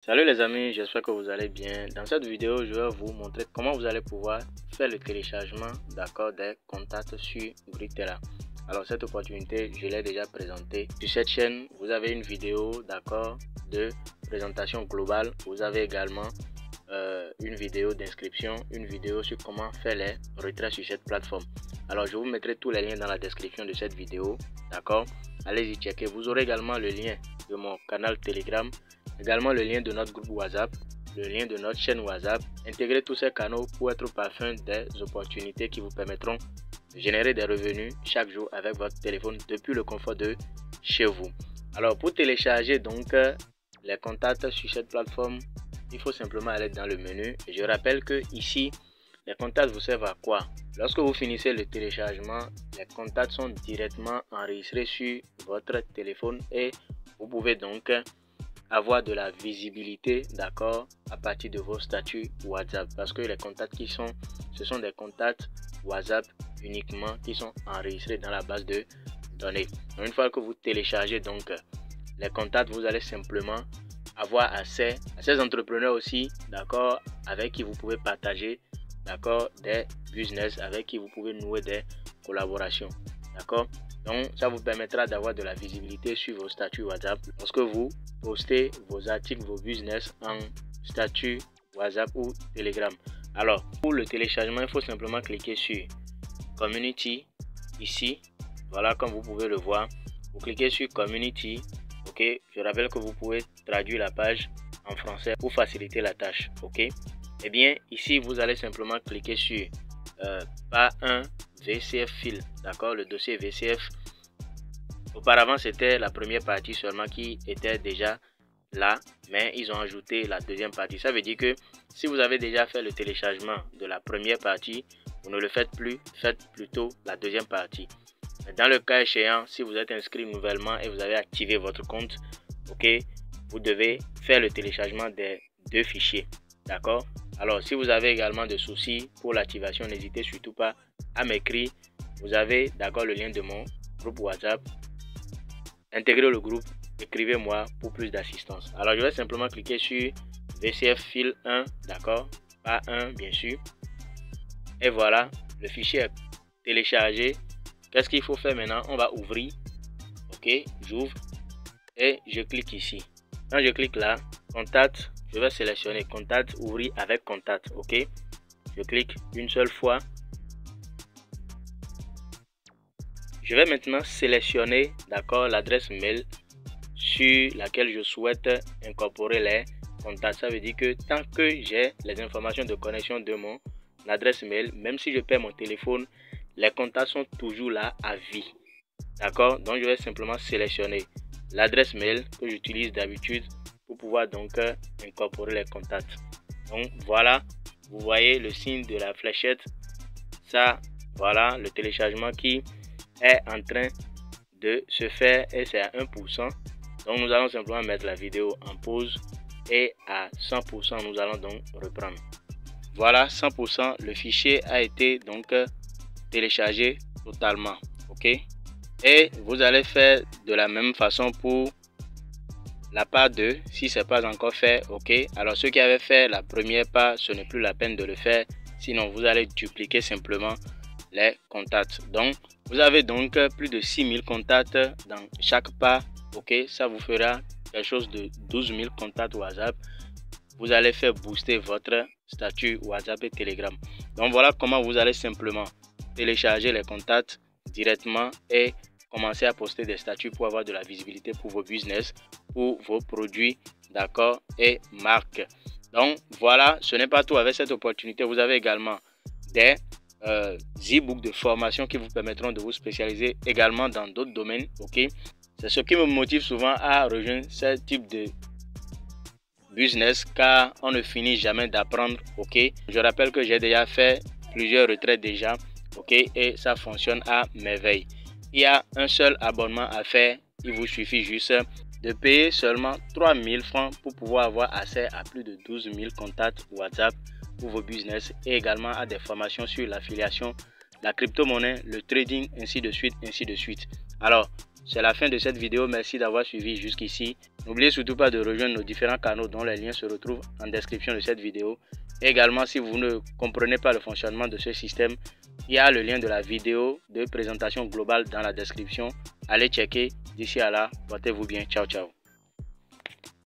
Salut les amis, j'espère que vous allez bien. Dans cette vidéo, je vais vous montrer comment vous allez pouvoir faire le téléchargement des contacts sur Brutella. Alors cette opportunité, je l'ai déjà présentée. Sur cette chaîne, vous avez une vidéo de présentation globale. Vous avez également une vidéo d'inscription, une vidéo sur comment faire les retraits sur cette plateforme. Alors je vous mettrai tous les liens dans la description de cette vidéo, d'accord? Allez-y checker. Vous aurez également le lien de mon canal Telegram, également le lien de notre groupe WhatsApp, le lien de notre chaîne WhatsApp. Intégrez tous ces canaux pour être au parfum des opportunités qui vous permettront de générer des revenus chaque jour avec votre téléphone depuis le confort de chez vous. Alors pour télécharger donc les contacts sur cette plateforme, il faut simplement aller dans le menu. Je rappelle que ici, les contacts vous servent à quoi? Lorsque vous finissez le téléchargement, les contacts sont directement enregistrés sur votre téléphone et vous pouvez donc avoir de la visibilité, d'accord, à partir de vos statuts WhatsApp, parce que les contacts ce sont des contacts WhatsApp uniquement qui sont enregistrés dans la base de données. Donc, une fois que vous téléchargez donc les contacts, vous allez simplement avoir accès à ces entrepreneurs aussi, d'accord, avec qui vous pouvez partager, d'accord, des business, avec qui vous pouvez nouer des collaborations, d'accord. Donc ça vous permettra d'avoir de la visibilité sur vos statuts WhatsApp lorsque vous postez vos articles, vos business en statut WhatsApp ou Telegram. Alors pour le téléchargement, il faut simplement cliquer sur Community ici. Voilà, comme vous pouvez le voir, vous cliquez sur Community. Ok, je rappelle que vous pouvez traduire la page en français pour faciliter la tâche. Ok, et bien ici vous allez simplement cliquer sur pas un VCF file, d'accord, le dossier VCF. Auparavant c'était la première partie seulement qui était déjà là, mais ils ont ajouté la deuxième partie. Ça veut dire que si vous avez déjà fait le téléchargement de la première partie, vous ne le faites plus, faites plutôt la deuxième partie. Dans le cas échéant, si vous êtes inscrit nouvellement et vous avez activé votre compte, ok, vous devez faire le téléchargement des deux fichiers, d'accord. Alors si vous avez également des soucis pour l'activation, n'hésitez surtout pas à m'écrire. Vous avez d'accord le lien de mon groupe WhatsApp. Intégrez le groupe, écrivez-moi pour plus d'assistance. Alors je vais simplement cliquer sur VCF file 1, d'accord, pas 1 bien sûr. Et voilà, le fichier est téléchargé. Qu'est-ce qu'il faut faire maintenant? On va ouvrir. Ok, j'ouvre et je clique ici. Quand je clique là, contact, je vais sélectionner contact, ouvrir avec contact. Ok, je clique une seule fois. Je vais maintenant sélectionner, d'accord, l'adresse mail sur laquelle je souhaite incorporer les contacts. Ça veut dire que tant que j'ai les informations de connexion de mon adresse mail, même si je perds mon téléphone, les contacts sont toujours là à vie. D'accord, donc je vais simplement sélectionner l'adresse mail que j'utilise d'habitude pour pouvoir donc incorporer les contacts. Donc voilà, vous voyez le signe de la fléchette. Ça, voilà le téléchargement qui est en train de se faire et c'est à 1%. Donc nous allons simplement mettre la vidéo en pause et à 100% nous allons donc reprendre. Voilà, 100%, le fichier a été donc téléchargé totalement. Ok, et vous allez faire de la même façon pour la part 2 si ce n'est pas encore fait. Ok, alors ceux qui avaient fait la première part, ce n'est plus la peine de le faire, sinon vous allez dupliquer simplement les contacts. Donc vous avez donc plus de 6000 contacts dans chaque part. Ok, ça vous fera quelque chose de 12 000 contacts WhatsApp. Vous allez faire booster votre statut WhatsApp et Telegram. Donc voilà comment vous allez simplement télécharger les contacts directement et commencer à poster des statuts pour avoir de la visibilité pour vos business, pour vos produits, d'accord, et marques. Donc voilà, ce n'est pas tout. Avec cette opportunité, vous avez également des e-books de formation qui vous permettront de vous spécialiser également dans d'autres domaines. Ok, c'est ce qui me motive souvent à rejoindre ce type de business, car on ne finit jamais d'apprendre. Ok, je rappelle que j'ai déjà fait plusieurs retraites déjà. Ok, et ça fonctionne à merveille. Il y a un seul abonnement à faire. Il vous suffit juste de payer seulement 3000 francs pour pouvoir avoir accès à plus de 12 000 contacts WhatsApp pour vos business et également à des formations sur l'affiliation, la crypto-monnaie, le trading, ainsi de suite, ainsi de suite. Alors, c'est la fin de cette vidéo. Merci d'avoir suivi jusqu'ici. N'oubliez surtout pas de rejoindre nos différents canaux dont les liens se retrouvent en description de cette vidéo. Et également, si vous ne comprenez pas le fonctionnement de ce système, il y a le lien de la vidéo de présentation globale dans la description. Allez checker. D'ici à là, portez-vous bien. Ciao, ciao.